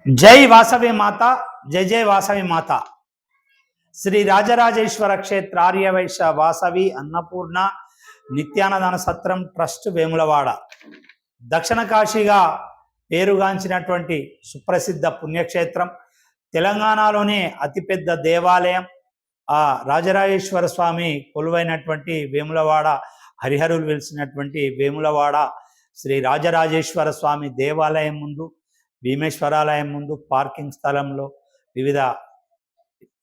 జై వాసవి మాత, జై జై వాసవి మాత. శ్రీ రాజరాజేశ్వర క్షేత్ర ఆర్యవైశ్య వాసవి అన్నపూర్ణ నిత్యానదాన సత్రం ట్రస్ట్ వేములవాడ దక్షిణ కాశీగా పేరుగాంచినటువంటి సుప్రసిద్ధ పుణ్యక్షేత్రం. తెలంగాణలోనే అతిపెద్ద దేవాలయం. ఆ రాజరాజేశ్వర స్వామి కొలువైనటువంటి వేములవాడ, హరిహరులు వెలిసినటువంటి వేములవాడ శ్రీ రాజరాజేశ్వర స్వామి దేవాలయం ముందు, భీమేశ్వరాలయం ముందు పార్కింగ్ స్థలంలో వివిధ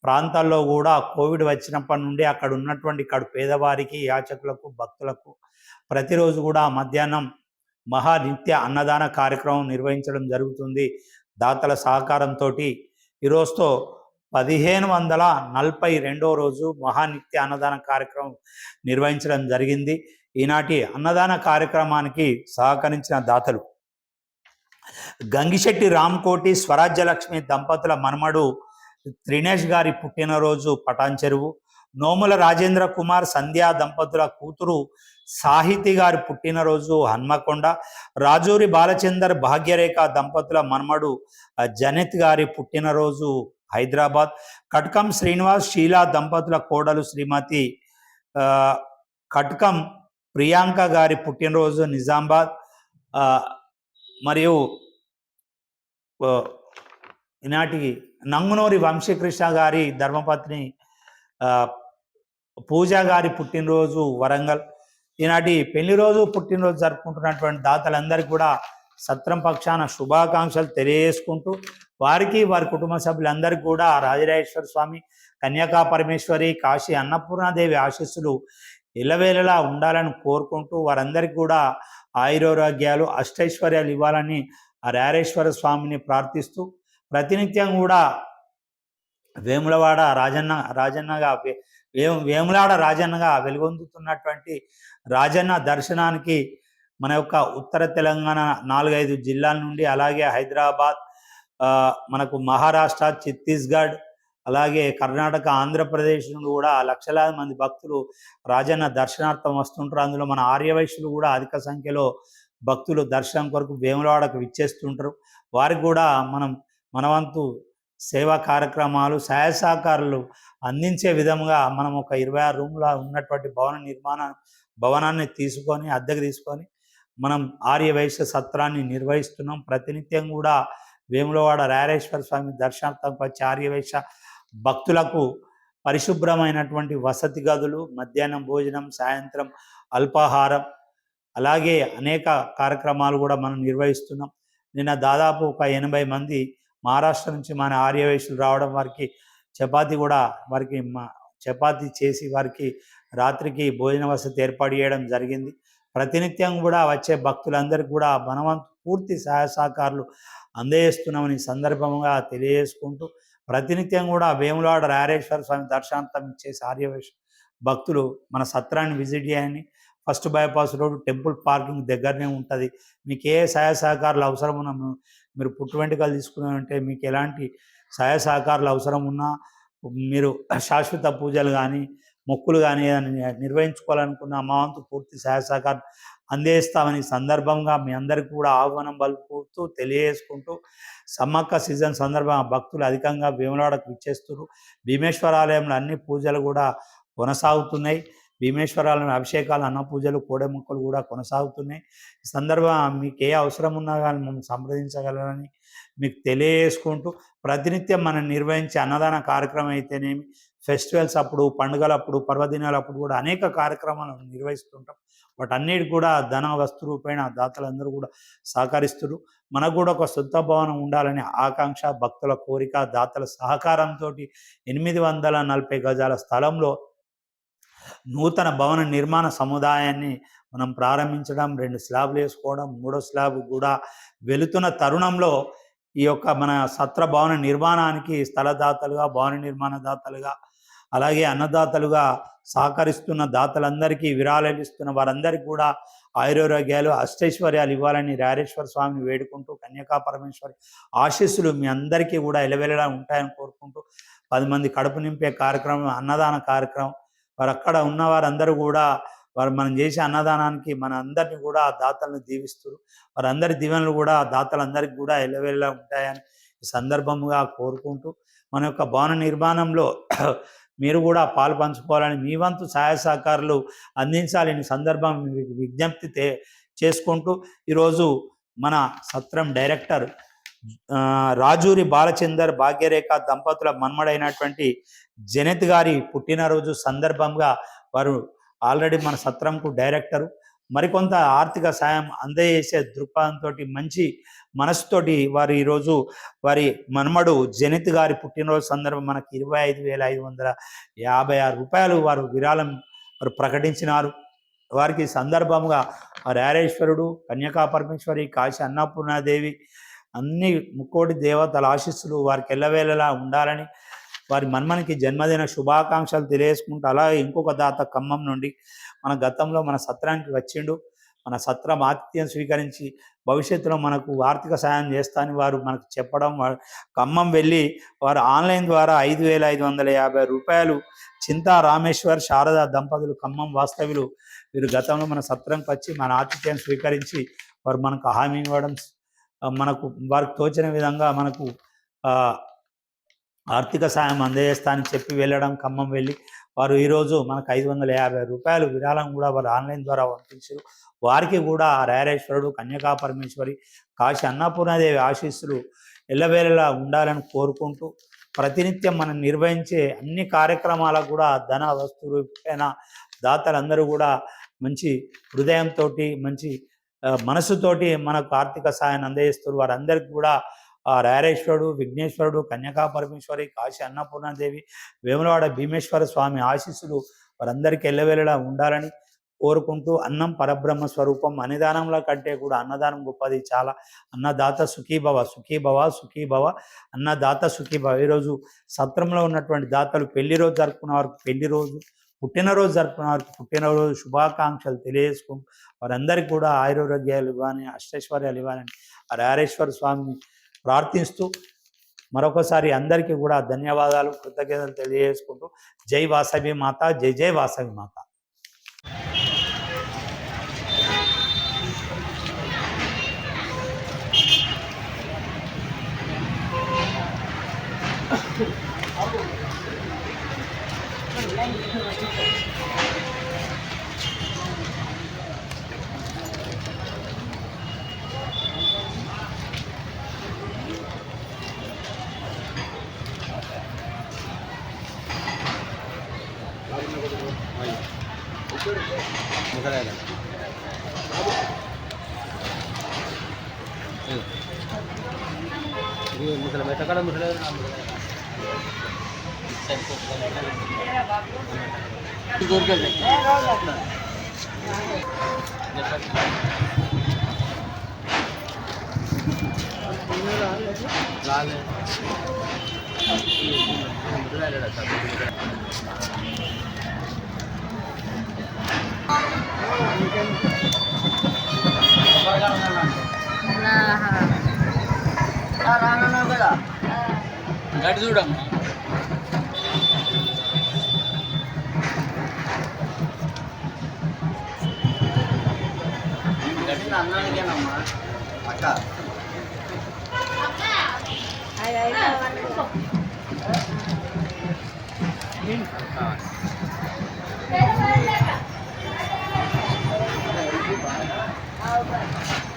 ప్రాంతాల్లో కూడా కోవిడ్ వచ్చినప్పటి నుండి అక్కడ ఉన్నటువంటి పేదవారికి, యాచకులకు, భక్తులకు ప్రతిరోజు కూడా మధ్యాహ్నం మహానిత్య అన్నదాన కార్యక్రమం నిర్వహించడం జరుగుతుంది. దాతల సహకారంతో ఈరోజుతో 1542వ రోజు మహానిత్య అన్నదాన కార్యక్రమం నిర్వహించడం జరిగింది. ఈనాటి అన్నదాన కార్యక్రమానికి సహకరించిన దాతలు గంగిశెట్టి రామ్కోటి స్వరాజ్యలక్ష్మి దంపతుల మనమడు త్రినేష్ గారి పుట్టినరోజు పటాన్చెరువు, నోముల రాజేంద్ర కుమార్ సంధ్యా దంపతుల కూతురు సాహితి గారి పుట్టినరోజు హన్మకొండ, రాజూరి బాలచందర్ భాగ్యరేఖ దంపతుల మనమడు జనిత్ గారి పుట్టినరోజు హైదరాబాద్, కట్కం శ్రీనివాస్ షీలా దంపతుల కోడలు శ్రీమతి కట్కం ప్రియాంక గారి పుట్టినరోజు నిజామాబాద్, మరియు ఈనాటికి నంగునూరి వంశీకృష్ణ గారి ధర్మపత్ని పూజ గారి పుట్టినరోజు వరంగల్. ఈనాటి పెళ్లి రోజు, పుట్టినరోజు జరుపుకుంటున్నటువంటి దాతలందరికీ కూడా సత్రం పక్షాన శుభాకాంక్షలు తెలియజేసుకుంటూ, వారికి వారి కుటుంబ సభ్యులందరికీ కూడా రాజరాజేశ్వర స్వామి, కన్యకా పరమేశ్వరి, కాశీ అన్నపూర్ణాదేవి ఆశీస్సులు ఇళ్ళవేళలా ఉండాలని కోరుకుంటూ, వారందరికీ కూడా ఆయురారోగ్యాలు, అష్టైశ్వర్యాలు ఇవ్వాలని ఆ రాజేశ్వర స్వామిని ప్రార్థిస్తూ, ప్రతినిత్యం కూడా వేములవాడ వేములాడ రాజన్నగా వెలుగొందుతున్నటువంటి రాజన్న దర్శనానికి మన యొక్క ఉత్తర తెలంగాణ 4-5 జిల్లాల నుండి, అలాగే హైదరాబాద్, మనకు మహారాష్ట్ర, ఛత్తీస్గఢ్, అలాగే కర్ణాటక, ఆంధ్రప్రదేశ్ నుండి కూడా లక్షలాది మంది భక్తులు రాజన్న దర్శనార్థం వస్తుంటారు. అందులో మన ఆర్యవైశ్యులు కూడా అధిక సంఖ్యలో భక్తులు దర్శనం కొరకు వేములవాడకు విచ్చేస్తుంటారు. వారికి కూడా మన వంతు సేవా కార్యక్రమాలు, సహాయ సహకారాలు అందించే విధంగా మనం ఒక 26 రూమ్ల ఉన్నటువంటి భవనాన్ని తీసుకొని, అద్దెకు తీసుకొని మనం ఆర్యవైశ్య సత్రాన్ని నిర్వహిస్తున్నాం. ప్రతినిత్యం కూడా వేములవాడ రాజరాజేశ్వర స్వామి దర్శనార్థం వచ్చే ఆర్యవైశ్య భక్తులకు పరిశుభ్రమైనటువంటి వసతి గదులు, మధ్యాహ్నం భోజనం, సాయంత్రం అల్పాహారం, అలాగే అనేక కార్యక్రమాలు కూడా మనం నిర్వహిస్తున్నాం. నిన్న దాదాపు ఒక 80 మంది మహారాష్ట్ర నుంచి మన ఆర్యవైశ్యులు రావడం, వారికి చపాతీ చేసి వారికి రాత్రికి భోజన వసతి ఏర్పాటు చేయడం జరిగింది. ప్రతినిత్యం కూడా వచ్చే భక్తులందరికీ కూడా మనవంతు పూర్తి సహాయ సహకారాలు అందజేస్తున్నామని సందర్భంగా తెలియజేసుకుంటూ, ప్రతినిత్యం కూడా వేములవాడ రాజరాజేశ్వర స్వామి దర్శనార్థం ఇచ్చేసి ఆర్యవైశ్య భక్తులు మన సత్రాన్ని విజిట్ చేయని, first bypass road temple parking దగ్గరనే ఉంటుంది. మీకు ఏ సహాయ సహకారాలు అవసరం ఉన్నా, మీరు పుట్టు వెంట్రుకలు తీసుకున్నారంటే మీకు ఎలాంటి సహాయ సహకారాలు అవసరం ఉన్నా, మీరు శాశ్వత పూజలు కానీ, మొక్కులు కానీ నిర్వహించుకోవాలనుకున్న మా వంతు పూర్తి సహాయ సహకారం అందిస్తామని సందర్భంగా మీ అందరికీ కూడా ఆహ్వానం పలుకుతూ తెలియజేసుకుంటూ, సమ్మక్క సీజన్ సందర్భంగా భక్తులు అధికంగా వేములవాడకు విచ్చేస్తున్నారు. భీమేశ్వరాలయంలో అన్ని పూజలు కూడా కొనసాగుతున్నాయి. భీమేశ్వరాలయం అభిషేకాలు, అన్న పూజలు, కోడె మొక్కలు కూడా కొనసాగుతున్నాయి. ఈ సందర్భంగా మీకు ఏ అవసరం ఉన్నా కానీ మమ్మల్ని సంప్రదించగలరని మీకు తెలియజేసుకుంటూ, ప్రతినిత్యం మనం నిర్వహించే అన్నదాన కార్యక్రమం అయితేనేమి, ఫెస్టివల్స్ అప్పుడు, పండుగలప్పుడు, పర్వదినాలప్పుడు కూడా అనేక కార్యక్రమాలు నిర్వహిస్తుంటాం. వాటన్నిటి కూడా ధన వస్తు రూపేణ దాతలందరూ కూడా సహకరిస్తున్నారు. మనకు కూడా ఒక సొంత భవనం ఉండాలనే ఆకాంక్ష, భక్తుల కోరిక, దాతల సహకారంతో 840 గజాల స్థలంలో నూతన భవన నిర్మాణ సముదాయాన్ని మనం ప్రారంభించడం, 2 స్లాబ్లు వేసుకోవడం, 3వ స్లాబ్ కూడా వెళుతున్న తరుణంలో ఈ యొక్క మన సత్ర భవన నిర్మాణానికి స్థలదాతలుగా, భవన నిర్మాణ దాతలుగా, అలాగే అన్నదాతలుగా సహకరిస్తున్న దాతలందరికీ, విరాళాలు ఇస్తున్న వారందరికీ కూడా ఆయురారోగ్యాలు, అష్టైశ్వర్యాలు ఇవ్వాలని రాజరాజేశ్వర స్వామిని వేడుకుంటూ, కన్యకా పరమేశ్వరి ఆశీస్సులు మీ అందరికీ కూడా ఎలవెలలా ఉంటాయని కోరుకుంటూ, 10 మంది కడుపు నింపే కార్యక్రమం, అన్నదాన కార్యక్రమం, వారు అక్కడ ఉన్న వారందరూ కూడా మనం చేసే అన్నదానానికి మన అందరినీ కూడా దాతలను దీవిస్తారు. వారందరి దీవెనలు కూడా దాతలందరికీ కూడా ఎల్లవేళలా ఉంటాయని ఈ సందర్భంగా కోరుకుంటూ మన యొక్క భవన నిర్మాణంలో మీరు కూడా పాలు పంచుకోవాలని, మీ వంతు సహాయ సహకారాలు అందించాలని సందర్భం విజ్ఞప్తి చేసుకుంటూ ఈరోజు మన సత్రం డైరెక్టర్ రాజూరి బాలచందర్ భాగ్యరేఖ దంపతుల మన్మడైనటువంటి జనత్ గారి పుట్టినరోజు సందర్భంగా వారు ఆల్రెడీ మన సత్రంకు డైరెక్టరు, మరికొంత ఆర్థిక సాయం అందజేసే దృక్పథంతో మంచి మనసుతోటి వారు ఈరోజు వారి మన్మడు జనిత్ గారి పుట్టినరోజు సందర్భం మనకి 25,556 రూపాయలు వారు విరాళం వారు ప్రకటించినారు. వారికి సందర్భంగా రారేశ్వరుడు, కన్యకా పరమేశ్వరి, కాశీ అన్నపూర్ణాదేవి అన్ని ముక్కోటి దేవతల ఆశీస్సులు వారికి ఎల్లవేళలా ఉండాలని వారి మన్మనికి జన్మదిన శుభాకాంక్షలు తెలియజేసుకుంటూ, అలాగే ఇంకొక దాత ఖమ్మం నుండి మన గతంలో మన సత్రానికి వచ్చిండు, మన సత్రం ఆతిథ్యం స్వీకరించి భవిష్యత్తులో మనకు ఆర్థిక సాయం చేస్తానని వారు మనకు చెప్పడం, ఖమ్మం వెళ్ళి వారు ఆన్లైన్ ద్వారా 5,550 రూపాయలు చింతా రామేశ్వర్ శారద దంపతులు ఖమ్మం వాస్తవ్యులు వీరు గతంలో మన సత్రంకి వచ్చి మన ఆతిథ్యం స్వీకరించి వారు మనకు హామీ ఇవ్వడం, మనకు వారికి తోచిన విధంగా మనకు ఆర్థిక సాయం అందజేస్తానని చెప్పి వెళ్ళడం, ఖమ్మం వెళ్ళి వారు ఈరోజు మనకు 550 రూపాయలు విరాళం కూడా వారు ఆన్లైన్ ద్వారా పంపించారు. వారికి కూడా రారేశ్వరుడు, కన్యకా పరమేశ్వరి, కాశీ అన్నపూర్ణాదేవి ఆశీస్సులు ఎల్లవేళలా ఉండాలని కోరుకుంటూ, ప్రతినిత్యం మనం నిర్వహించే అన్ని కార్యక్రమాలకు కూడా ధన వస్తు రూపేణ దాతలందరూ కూడా మంచి హృదయంతో, మంచి మనసుతోటి మనకు ఆర్థిక సాయాన్ని అందజేస్తారు. వారందరికీ కూడా రారేశ్వరుడు, విఘ్నేశ్వరుడు, కన్యకా పరమేశ్వరి, కాశీ అన్నపూర్ణాదేవి, వేములవాడ భీమేశ్వర స్వామి ఆశీస్సులు వారందరికీ ఎల్లవేళలా ఉండాలని కోరుకుంటూ, అన్నం పరబ్రహ్మ స్వరూపం, అన్నదానంలో కంటే కూడా అన్నదానం గొప్పది చాలా. అన్నదాత సుఖీభవ, సుఖీభవ, సుఖీభవ, అన్నదాత సుఖీభవ. ఈరోజు సత్రంలో ఉన్నటువంటి దాతలు పెళ్లి రోజు జరుపుకున్న వారికి పెళ్లి రోజు, పుట్టినరోజు జరుపుకున్న వారికి పుట్టినరోజు శుభాకాంక్షలు తెలియజేసుకుంటూ, వారందరికీ కూడా ఆయురారోగ్యాలు ఇవ్వాలని, అష్టైశ్వర్యాలు ఇవ్వాలని రారేశ్వర స్వామిని ప్రార్థిస్తూ మరొకసారి అందరికీ కూడా ధన్యవాదాలు, కృతజ్ఞతలు తెలియజేసుకుంటూ, జై వాసవి మాత, జై జై వాసవి మాత. గడి చూడమ్మా గడిచిన అన్నానికేనమ్మా అక్క Bye.